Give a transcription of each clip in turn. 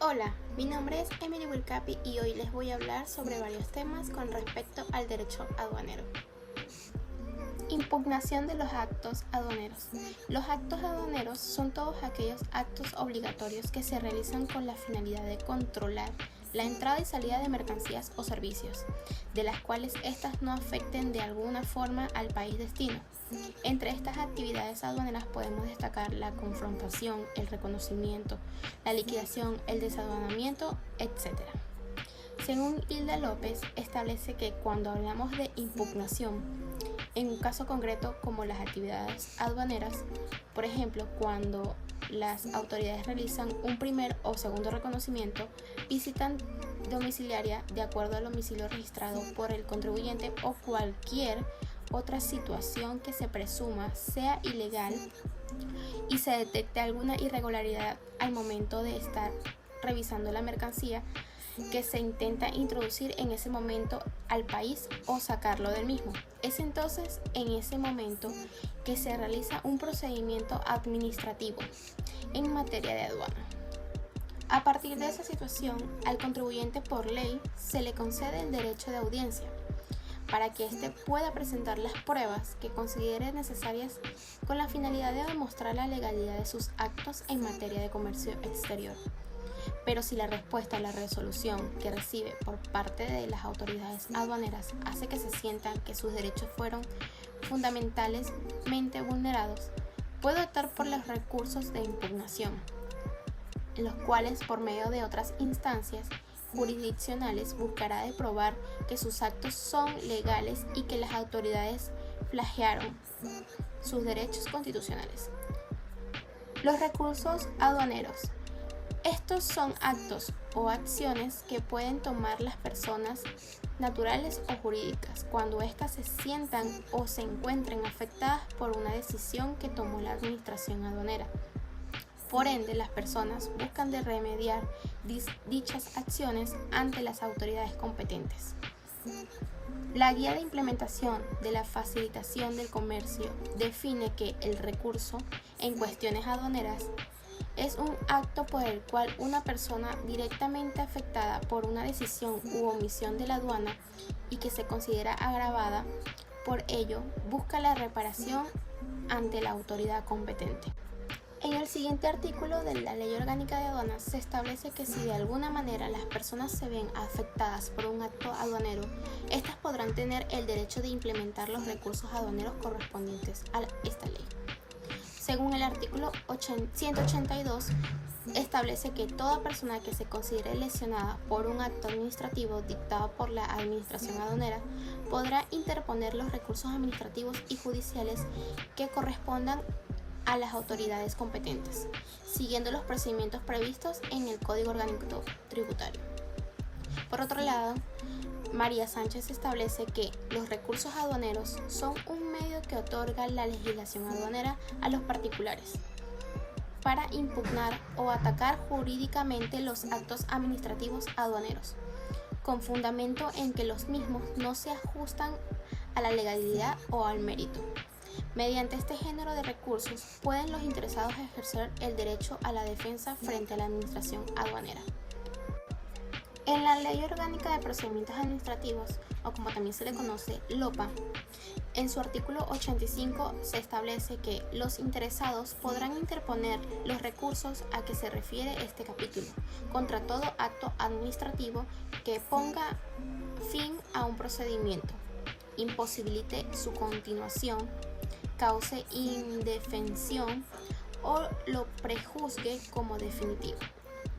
Hola, mi nombre es Emily Wilcapi y hoy les voy a hablar sobre varios temas con respecto al derecho aduanero. Impugnación de los actos aduaneros. Los actos aduaneros son todos aquellos actos obligatorios que se realizan con la finalidad de controlar la entrada y salida de mercancías o servicios, de las cuales éstas no afecten de alguna forma al país destino. Entre estas actividades aduaneras podemos destacar la confrontación, el reconocimiento, la liquidación, el desaduanamiento, etc. Según Hilda López, establece que cuando hablamos de impugnación, en un caso concreto como las actividades aduaneras, por ejemplo, cuando las autoridades realizan un primer o segundo reconocimiento, visitan domiciliaria de acuerdo al domicilio registrado por el contribuyente o cualquier otra situación que se presuma sea ilegal y se detecte alguna irregularidad al momento de estar revisando la mercancía que se intenta introducir en ese momento al país o sacarlo del mismo. Es entonces en ese momento que se realiza un procedimiento administrativo en materia de aduana. A partir de esa situación, al contribuyente por ley se le concede el derecho de audiencia para que éste pueda presentar las pruebas que considere necesarias con la finalidad de demostrar la legalidad de sus actos en materia de comercio exterior. Pero si la respuesta a la resolución que recibe por parte de las autoridades aduaneras hace que se sientan que sus derechos fueron fundamentalmente vulnerados, puede optar por los recursos de impugnación, en los cuales por medio de otras instancias jurisdiccionales buscará de probar que sus actos son legales y que las autoridades plagiaron sus derechos constitucionales. Los recursos aduaneros. Estos son actos o acciones que pueden tomar las personas naturales o jurídicas cuando éstas se sientan o se encuentren afectadas por una decisión que tomó la administración aduanera. Por ende, las personas buscan de remediar dichas acciones ante las autoridades competentes. La guía de implementación de la facilitación del comercio define que el recurso en cuestiones aduaneras es un acto por el cual una persona directamente afectada por una decisión u omisión de la aduana y que se considera agravada por ello busca la reparación ante la autoridad competente. En el siguiente artículo de la Ley Orgánica de Aduanas se establece que si de alguna manera las personas se ven afectadas por un acto aduanero, éstas podrán tener el derecho de implementar los recursos aduaneros correspondientes a esta ley. Según el artículo 182, establece que toda persona que se considere lesionada por un acto administrativo dictado por la administración aduanera podrá interponer los recursos administrativos y judiciales que correspondan a las autoridades competentes, siguiendo los procedimientos previstos en el Código Orgánico Tributario. Por otro lado, María Sánchez establece que los recursos aduaneros son un medio que otorga la legislación aduanera a los particulares para impugnar o atacar jurídicamente los actos administrativos aduaneros, con fundamento en que los mismos no se ajustan a la legalidad o al mérito. Mediante este género de recursos pueden los interesados ejercer el derecho a la defensa frente a la administración aduanera. En la Ley Orgánica de Procedimientos Administrativos, o como también se le conoce, LOPA, en su artículo 85 se establece que los interesados podrán interponer los recursos a que se refiere este capítulo contra todo acto administrativo que ponga fin a un procedimiento, imposibilite su continuación, cause indefensión o lo prejuzgue como definitivo,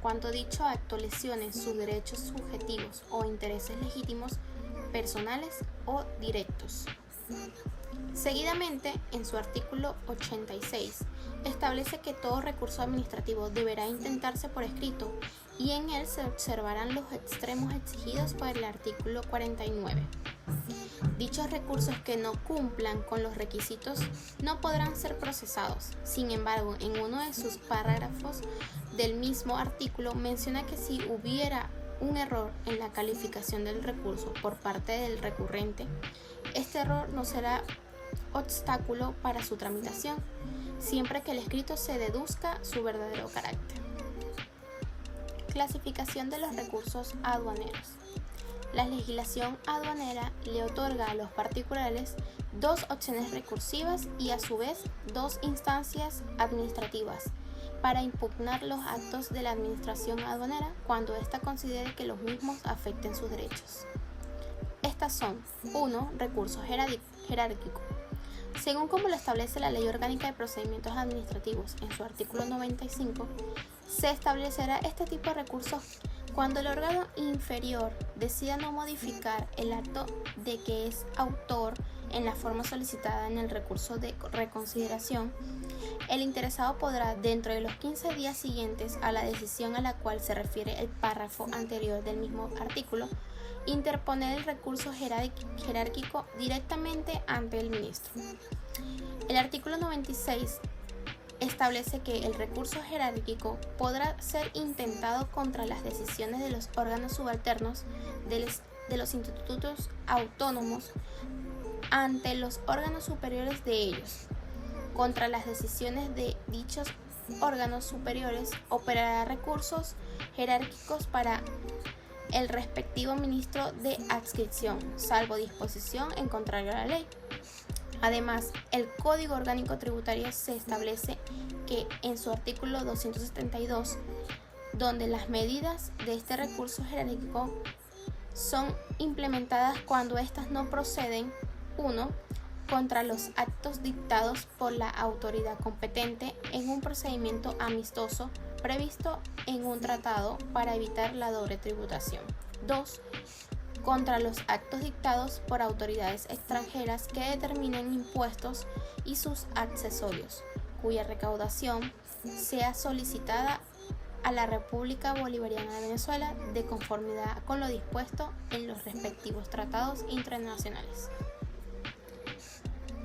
cuando dicho acto lesione sus derechos subjetivos o intereses legítimos, personales o directos. Seguidamente, en su artículo 86, establece que todo recurso administrativo deberá intentarse por escrito y en él se observarán los extremos exigidos por el artículo 49. Dichos recursos que no cumplan con los requisitos no podrán ser procesados. Sin embargo, en uno de sus párrafos del mismo artículo menciona que si hubiera un error en la calificación del recurso por parte del recurrente, este error no será obstáculo para su tramitación, siempre que el escrito se deduzca su verdadero carácter. Clasificación de los recursos aduaneros. La legislación aduanera le otorga a los particulares dos opciones recursivas y a su vez dos instancias administrativas para impugnar los actos de la administración aduanera cuando ésta considere que los mismos afecten sus derechos. Estas son: 1. Recurso jerárquico. Según como lo establece la Ley Orgánica de Procedimientos Administrativos en su artículo 95, se establecerá este tipo de recursos cuando el órgano inferior decida no modificar el acto de que es autor en la forma solicitada en el recurso de reconsideración. El interesado podrá, dentro de los 15 días siguientes a la decisión a la cual se refiere el párrafo anterior del mismo artículo, interponer el recurso jerárquico directamente ante el ministro. El artículo 96 establece que el recurso jerárquico podrá ser intentado contra las decisiones de los órganos subalternos de los institutos autónomos ante los órganos superiores de ellos. Contra las decisiones de dichos órganos superiores operará recursos jerárquicos para el respectivo ministro de adscripción, salvo disposición en contrario a la ley. Además, el Código Orgánico Tributario se establece que en su artículo 272, donde las medidas de este recurso jerárquico son implementadas cuando éstas no proceden: 1. Contra los actos dictados por la autoridad competente en un procedimiento amistoso previsto en un tratado para evitar la doble tributación. 2. Contra los actos dictados por autoridades extranjeras que determinen impuestos y sus accesorios, cuya recaudación sea solicitada a la República Bolivariana de Venezuela de conformidad con lo dispuesto en los respectivos tratados internacionales.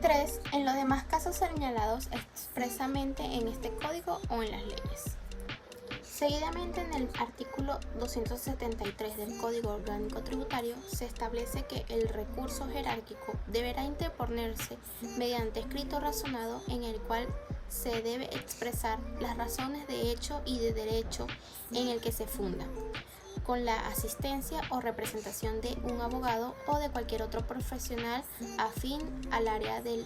3. En los demás casos señalados expresamente en este código o en las leyes. Seguidamente, en el artículo 273 del Código Orgánico Tributario se establece que el recurso jerárquico deberá interponerse mediante escrito razonado en el cual se debe expresar las razones de hecho y de derecho en el que se funda, con la asistencia o representación de un abogado o de cualquier otro profesional afín al área del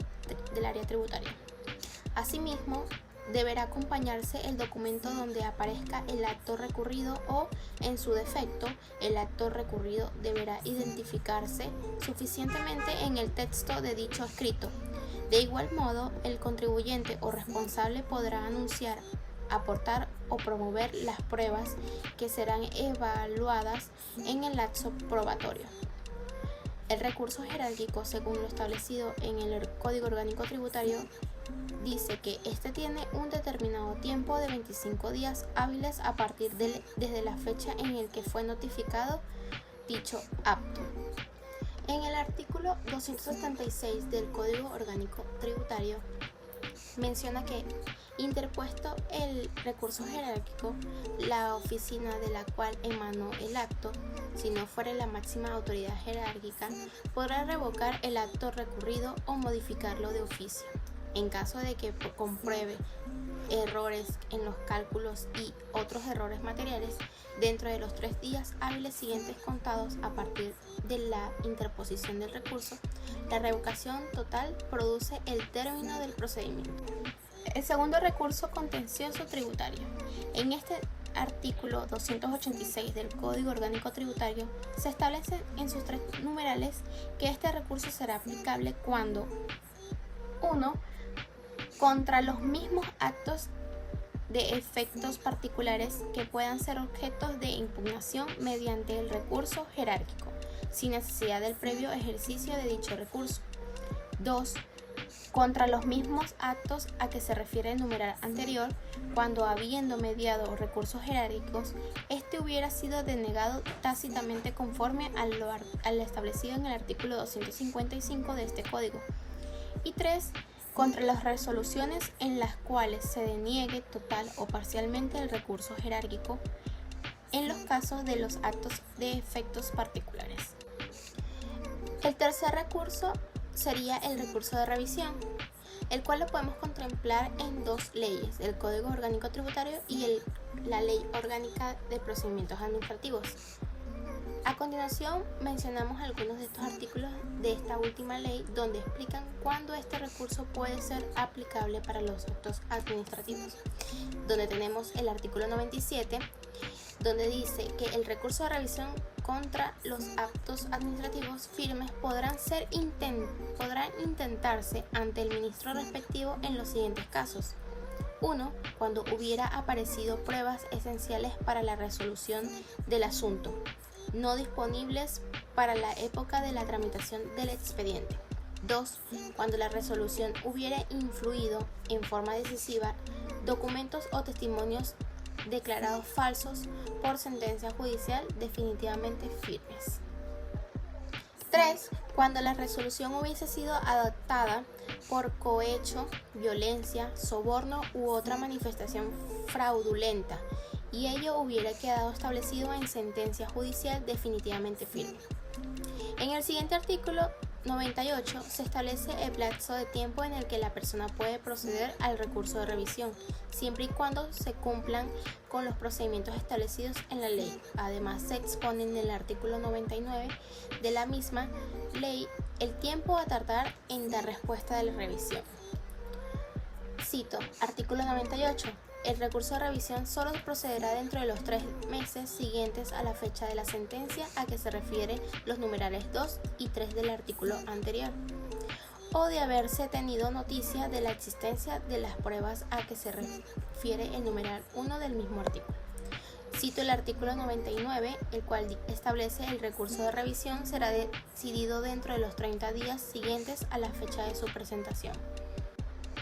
área tributaria. Asimismo, deberá acompañarse el documento donde aparezca el acto recurrido o, en su defecto, el acto recurrido deberá identificarse suficientemente en el texto de dicho escrito. De igual modo, el contribuyente o responsable podrá anunciar, aportar o promover las pruebas que serán evaluadas en el lapso probatorio. El recurso jerárquico, según lo establecido en el Código Orgánico Tributario, dice que este tiene un determinado tiempo de 25 días hábiles a partir desde la fecha en el que fue notificado dicho acto. En el artículo 276 del Código Orgánico Tributario menciona que, interpuesto el recurso jerárquico, la oficina de la cual emanó el acto, si no fuere la máxima autoridad jerárquica, podrá revocar el acto recurrido o modificarlo de oficio. En caso de que compruebe errores en los cálculos y otros errores materiales, dentro de los 3 días hábiles siguientes contados a partir de la interposición del recurso, la revocación total produce el término del procedimiento. El segundo recurso contencioso tributario. En este artículo 286 del Código Orgánico Tributario se establece en sus 3 numerales que este recurso será aplicable cuando: 1. Contra los mismos actos de efectos particulares que puedan ser objetos de impugnación mediante el recurso jerárquico, sin necesidad del previo ejercicio de dicho recurso. 2. Contra los mismos actos a que se refiere el numeral anterior, cuando, habiendo mediado recursos jerárquicos, este hubiera sido denegado tácitamente conforme a lo establecido en el artículo 255 de este código. Y 3. Contra las resoluciones en las cuales se deniegue total o parcialmente el recurso jerárquico en los casos de los actos de efectos particulares. El tercer recurso sería el recurso de revisión, el cual lo podemos contemplar en 2 leyes, el Código Orgánico Tributario y el la Ley Orgánica de Procedimientos Administrativos. A continuación mencionamos algunos de estos artículos de esta última ley donde explican cuándo este recurso puede ser aplicable para los actos administrativos. Donde tenemos el artículo 97, donde dice que el recurso de revisión contra los actos administrativos firmes podrán intentarse ante el ministro respectivo en los siguientes casos. 1. Cuando hubiera aparecido pruebas esenciales para la resolución del asunto, no disponibles para la época de la tramitación del expediente. 2. Cuando la resolución hubiera influido en forma decisiva documentos o testimonios declarados falsos por sentencia judicial definitivamente firmes. 3. Cuando la resolución hubiese sido adoptada por cohecho, violencia, soborno u otra manifestación fraudulenta y ello hubiera quedado establecido en sentencia judicial definitivamente firme. En el siguiente artículo 98 se establece el plazo de tiempo en el que la persona puede proceder al recurso de revisión, siempre y cuando se cumplan con los procedimientos establecidos en la ley. Además, se expone en el artículo 99 de la misma ley el tiempo a tardar en dar respuesta de la revisión. Cito, artículo 98. El recurso de revisión solo procederá dentro de los 3 meses siguientes a la fecha de la sentencia a que se refieren los numerales 2 y 3 del artículo anterior, o de haberse tenido noticia de la existencia de las pruebas a que se refiere el numeral 1 del mismo artículo. Cito el artículo 99, el cual establece el recurso de revisión será decidido dentro de los 30 días siguientes a la fecha de su presentación.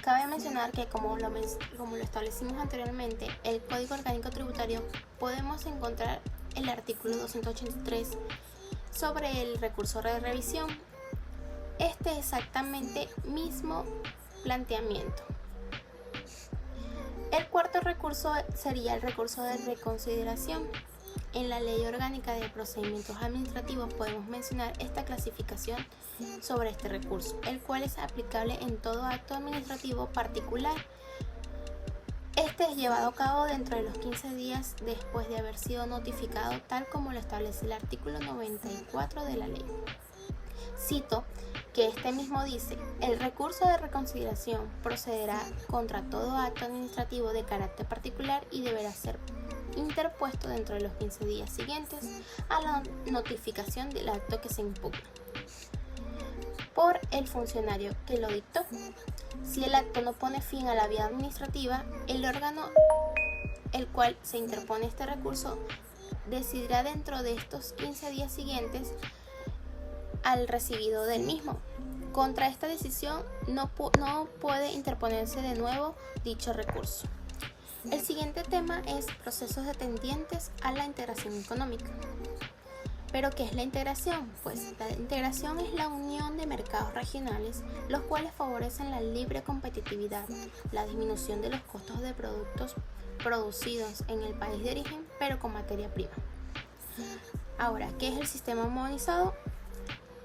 Cabe mencionar que como lo establecimos anteriormente, el Código Orgánico Tributario podemos encontrar el artículo 283 sobre el recurso de revisión. Este exactamente mismo planteamiento. El cuarto recurso sería el recurso de reconsideración. En la Ley Orgánica de Procedimientos Administrativos podemos mencionar esta clasificación sobre este recurso, el cual es aplicable en todo acto administrativo particular. Este es llevado a cabo dentro de los 15 días después de haber sido notificado, tal como lo establece el artículo 94 de la ley. Cito que este mismo dice: el recurso de reconsideración procederá contra todo acto administrativo de carácter particular y deberá ser interpuesto dentro de los 15 días siguientes a la notificación del acto que se impugna por el funcionario que lo dictó. Si el acto no pone fin a la vía administrativa, el órgano el cual se interpone este recurso decidirá dentro de estos 15 días siguientes al recibido del mismo. Contra esta decisión no puede interponerse de nuevo dicho recurso. El siguiente tema es procesos tendientes a la integración económica. ¿Pero qué es la integración? Pues la integración es la unión de mercados regionales, los cuales favorecen la libre competitividad, la disminución de los costos de productos producidos en el país de origen, pero con materia prima. Ahora, ¿qué es el sistema armonizado?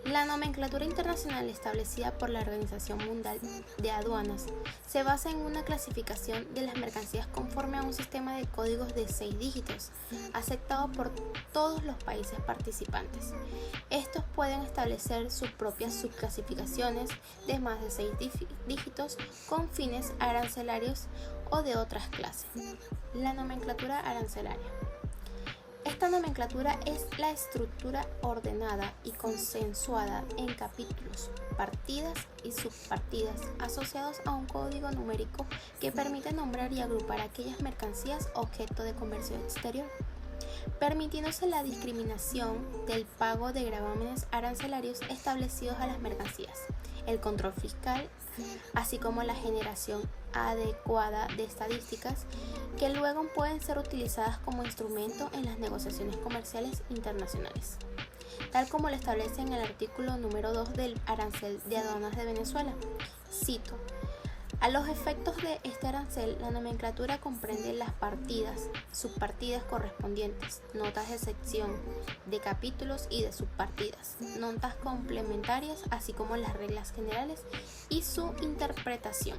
La nomenclatura internacional establecida por la Organización Mundial de Aduanas se basa en una clasificación de las mercancías conforme a un sistema de códigos de 6 dígitos, aceptado por todos los países participantes. Estos pueden establecer sus propias subclasificaciones de más de 6 dígitos con fines arancelarios o de otras clases. La nomenclatura arancelaria. Esta nomenclatura es la estructura ordenada y consensuada en capítulos, partidas y subpartidas asociados a un código numérico que permite nombrar y agrupar aquellas mercancías objeto de comercio exterior, permitiéndose la discriminación del pago de gravámenes arancelarios establecidos a las mercancías, el control fiscal, así como la generación adecuada de estadísticas que luego pueden ser utilizadas como instrumento en las negociaciones comerciales internacionales, tal como lo establece en el artículo número 2 del Arancel de Aduanas de Venezuela. Cito: a los efectos de este arancel, la nomenclatura comprende las partidas, subpartidas correspondientes, notas de sección, de capítulos y de subpartidas, notas complementarias, así como las reglas generales y su interpretación.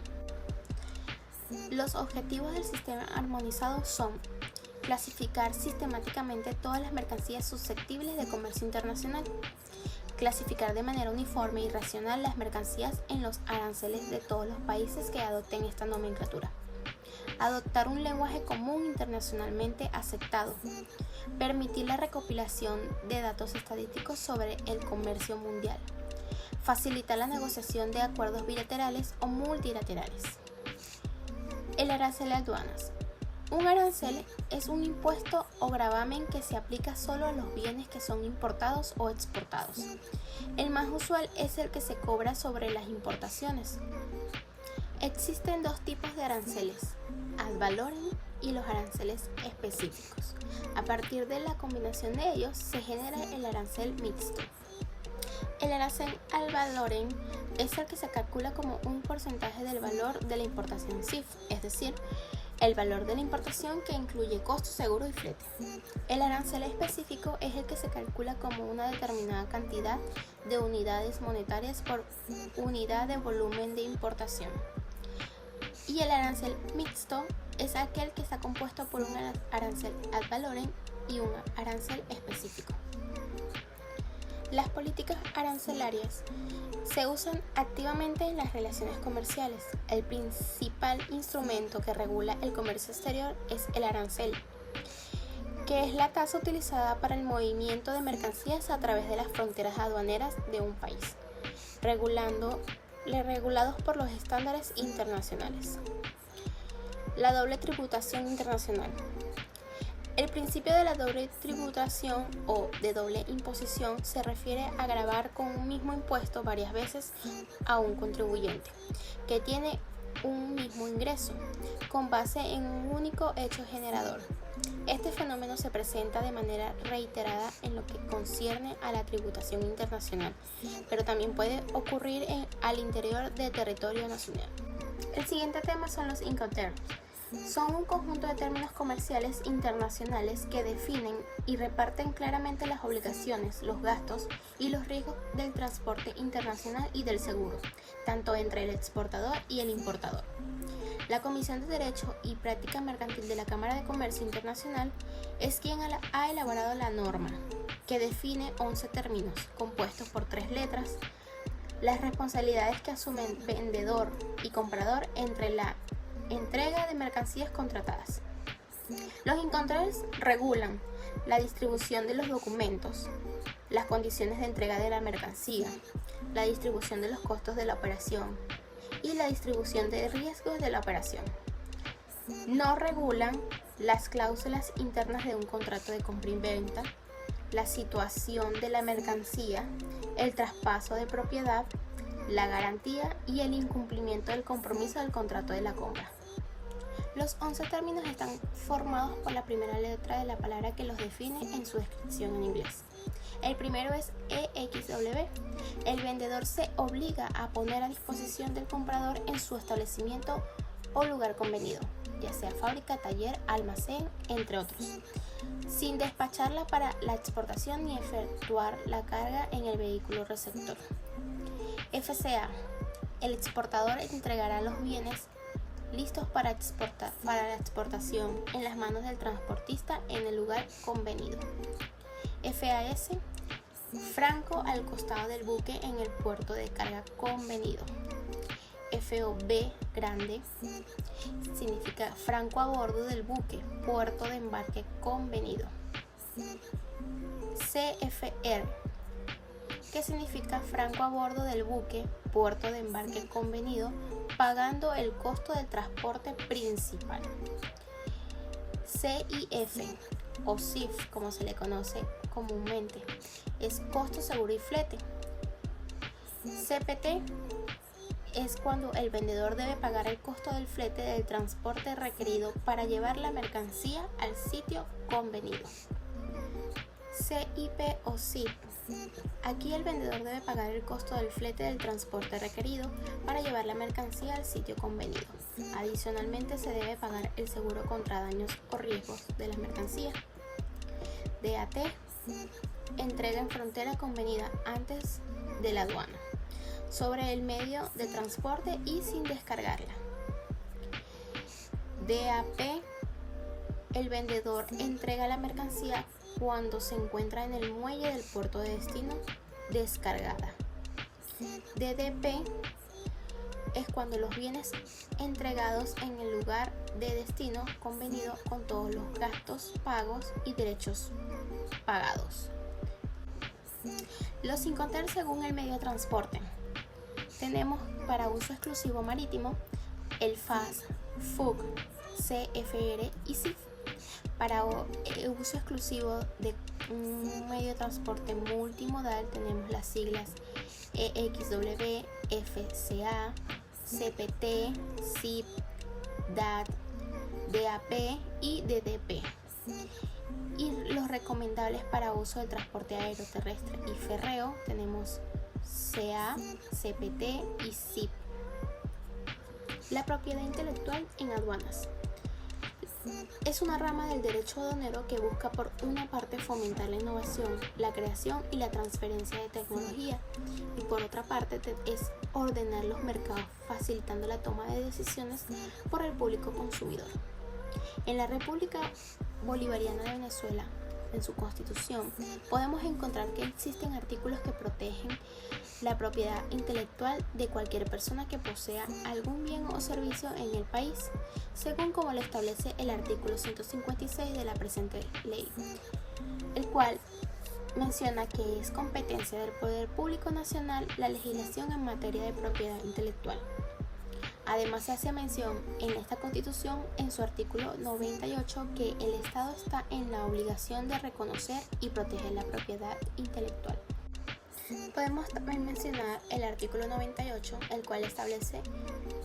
Los objetivos del sistema armonizado son Clasificar sistemáticamente todas las mercancías susceptibles de comercio internacional. Clasificar de manera uniforme y racional las mercancías en los aranceles de todos los países que adopten esta nomenclatura. Adoptar un lenguaje común internacionalmente aceptado. Permitir la recopilación de datos estadísticos sobre el comercio mundial. Facilitar la negociación de acuerdos bilaterales o multilaterales. El arancel de aduanas. Un arancel es un impuesto o gravamen que se aplica solo a los bienes que son importados o exportados. El más usual es el que se cobra sobre las importaciones. Existen dos tipos de aranceles, ad valorem y los aranceles específicos. A partir de la combinación de ellos se genera el arancel mixto. El arancel ad valorem es el que se calcula como un porcentaje del valor de la importación CIF, es decir, el valor de la importación que incluye costo, seguro y flete. El arancel específico es el que se calcula como una determinada cantidad de unidades monetarias por unidad de volumen de importación. Y el arancel mixto es aquel que está compuesto por un arancel ad valorem y un arancel específico. Las políticas arancelarias se usan activamente en las relaciones comerciales. El principal instrumento que regula el comercio exterior es el arancel, que es la tasa utilizada para el movimiento de mercancías a través de las fronteras aduaneras de un país, regulados por los estándares internacionales. La doble tributación internacional. El principio de la doble tributación o de doble imposición se refiere a gravar con un mismo impuesto varias veces a un contribuyente que tiene un mismo ingreso, con base en un único hecho generador. Este fenómeno se presenta de manera reiterada en lo que concierne a la tributación internacional, pero también puede ocurrir al interior del territorio nacional. El siguiente tema son los Incoterms. Son un conjunto de términos comerciales internacionales que definen y reparten claramente las obligaciones, los gastos y los riesgos del transporte internacional y del seguro, tanto entre el exportador y el importador. La Comisión de Derecho y Práctica Mercantil de la Cámara de Comercio Internacional es quien ha elaborado la norma, que define 11 términos compuestos por 3 letras, las responsabilidades que asumen vendedor y comprador entre la entrega de mercancías contratadas. Los Incoterms regulan la distribución de los documentos, las condiciones de entrega de la mercancía, la distribución de los costos de la operación y la distribución de riesgos de la operación. No regulan las cláusulas internas de un contrato de compra y venta, la situación de la mercancía, el traspaso de propiedad, la garantía y el incumplimiento del compromiso del contrato de la compra. Los 11 términos están formados por la primera letra de la palabra que los define en su descripción en inglés. El primero es EXW. El vendedor se obliga a poner a disposición del comprador en su establecimiento o lugar convenido, ya sea fábrica, taller, almacén, entre otros, sin despacharla para la exportación ni efectuar la carga en el vehículo receptor. FCA. El exportador entregará los bienes listos para la exportación en las manos del transportista en el lugar convenido. FAS. Franco al costado del buque en el puerto de carga convenido. FOB grande significa franco a bordo del buque, puerto de embarque convenido. CFR, que significa franco a bordo del buque, puerto de embarque convenido, pagando el costo del transporte principal. CIF o CIF, como se le conoce comúnmente, es costo, seguro y flete. CPT es cuando el vendedor debe pagar el costo del flete del transporte requerido para llevar la mercancía al sitio convenido. CIP o CIP. Aquí el vendedor debe pagar el costo del flete del transporte requerido para llevar la mercancía al sitio convenido. Adicionalmente se debe pagar el seguro contra daños o riesgos de la mercancía. DAT. Entrega en frontera convenida antes de la aduana, sobre el medio de transporte y sin descargarla. DAP. el vendedor entrega la mercancía cuando se encuentra en el muelle del puerto de destino descargada. DDP es cuando los bienes entregados en el lugar de destino convenido con todos los gastos pagos y derechos pagados. Los Incoterms según el medio de transporte. Tenemos para uso exclusivo marítimo el FAS, FUC, CFR y CIF. Para uso exclusivo de un medio de transporte multimodal tenemos las siglas EXW, FCA, CPT, CIP, DAT, DAP y DDP. Y los recomendables para uso del transporte aéreo, terrestre y férreo tenemos CA, CPT y CIP. La propiedad intelectual en aduanas. Es una rama del derecho aduanero que busca por una parte fomentar la innovación, la creación y la transferencia de tecnología y por otra parte es ordenar los mercados facilitando la toma de decisiones por el público consumidor. En la República Bolivariana de Venezuela, en su constitución, podemos encontrar que existen artículos que protegen la propiedad intelectual de cualquier persona que posea algún bien o servicio en el país, según como lo establece el artículo 156 de la presente ley, el cual menciona que es competencia del Poder Público Nacional la legislación en materia de propiedad intelectual. Además, se hace mención en esta Constitución, en su artículo 98, que el Estado está en la obligación de reconocer y proteger la propiedad intelectual. Podemos también mencionar el artículo 98, el cual establece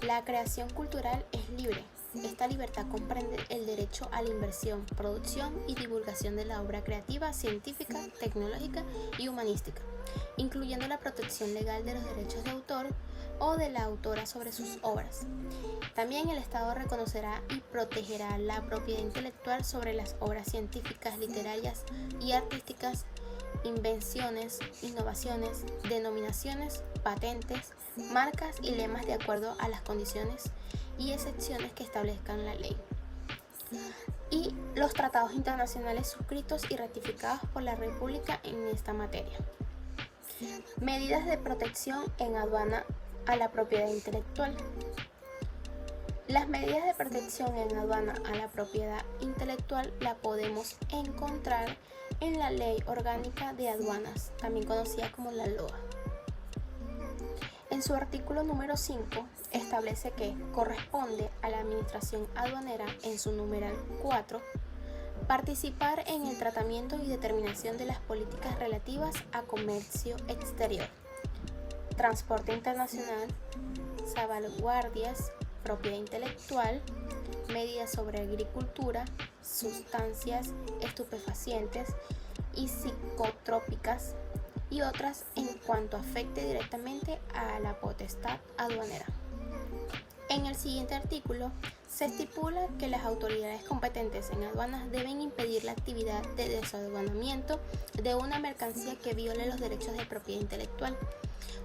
la creación cultural es libre. Esta libertad comprende el derecho a la inversión, producción y divulgación de la obra creativa, científica, tecnológica y humanística, incluyendo la protección legal de los derechos de autor o de la autora sobre sus obras. También el Estado reconocerá y protegerá la propiedad intelectual sobre las obras científicas, literarias y artísticas, invenciones, innovaciones, denominaciones, patentes, marcas y lemas de acuerdo a las condiciones y excepciones que establezcan la ley. Y los tratados internacionales suscritos y ratificados por la República en esta materia. Medidas de protección en aduana a la propiedad intelectual. Las medidas de protección en aduana a la propiedad intelectual la podemos encontrar en la Ley Orgánica de Aduanas, también conocida como la LOA. En su artículo número 5 establece que corresponde a la Administración Aduanera, en su numeral 4, participar en el tratamiento y determinación de las políticas relativas a comercio exterior, transporte internacional, salvaguardias, propiedad intelectual, medidas sobre agricultura, sustancias estupefacientes y psicotrópicas y otras en cuanto afecte directamente a la potestad aduanera. En el siguiente artículo se estipula que las autoridades competentes en aduanas deben impedir la actividad de desaduanamiento de una mercancía que viole los derechos de propiedad intelectual.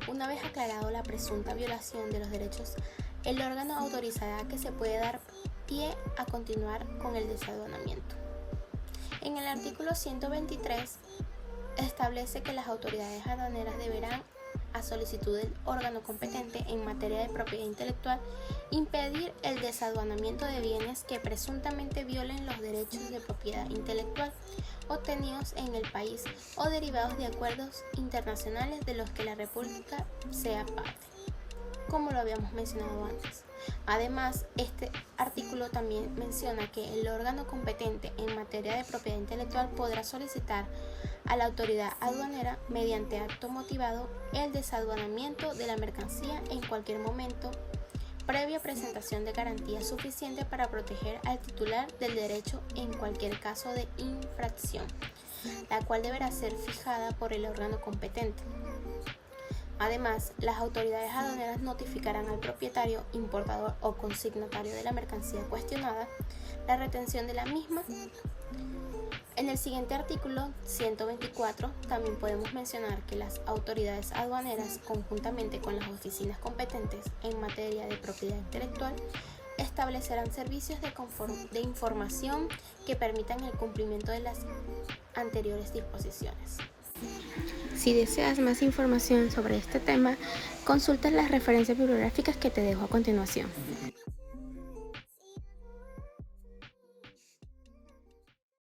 Una vez aclarado la presunta violación de los derechos, el órgano autorizará que se puede dar pie a continuar con el desaduanamiento. En el artículo 123 establece que las autoridades aduaneras deberán, a solicitud del órgano competente en materia de propiedad intelectual, impedir el desaduanamiento de bienes que presuntamente violen los derechos de propiedad intelectual obtenidos en el país o derivados de acuerdos internacionales de los que la República sea parte, como lo habíamos mencionado antes. Además, este artículo también menciona que el órgano competente en materia de propiedad intelectual podrá solicitar a la autoridad aduanera, mediante acto motivado, el desaduanamiento de la mercancía en cualquier momento, previa presentación de garantías suficientes para proteger al titular del derecho en cualquier caso de infracción, la cual deberá ser fijada por el órgano competente. Además, las autoridades aduaneras notificarán al propietario, importador o consignatario de la mercancía cuestionada la retención de la misma. En el siguiente artículo 124 también podemos mencionar que las autoridades aduaneras, conjuntamente con las oficinas competentes en materia de propiedad intelectual, establecerán servicios de información que permitan el cumplimiento de las anteriores disposiciones. Si deseas más información sobre este tema, consulta las referencias bibliográficas que te dejo a continuación.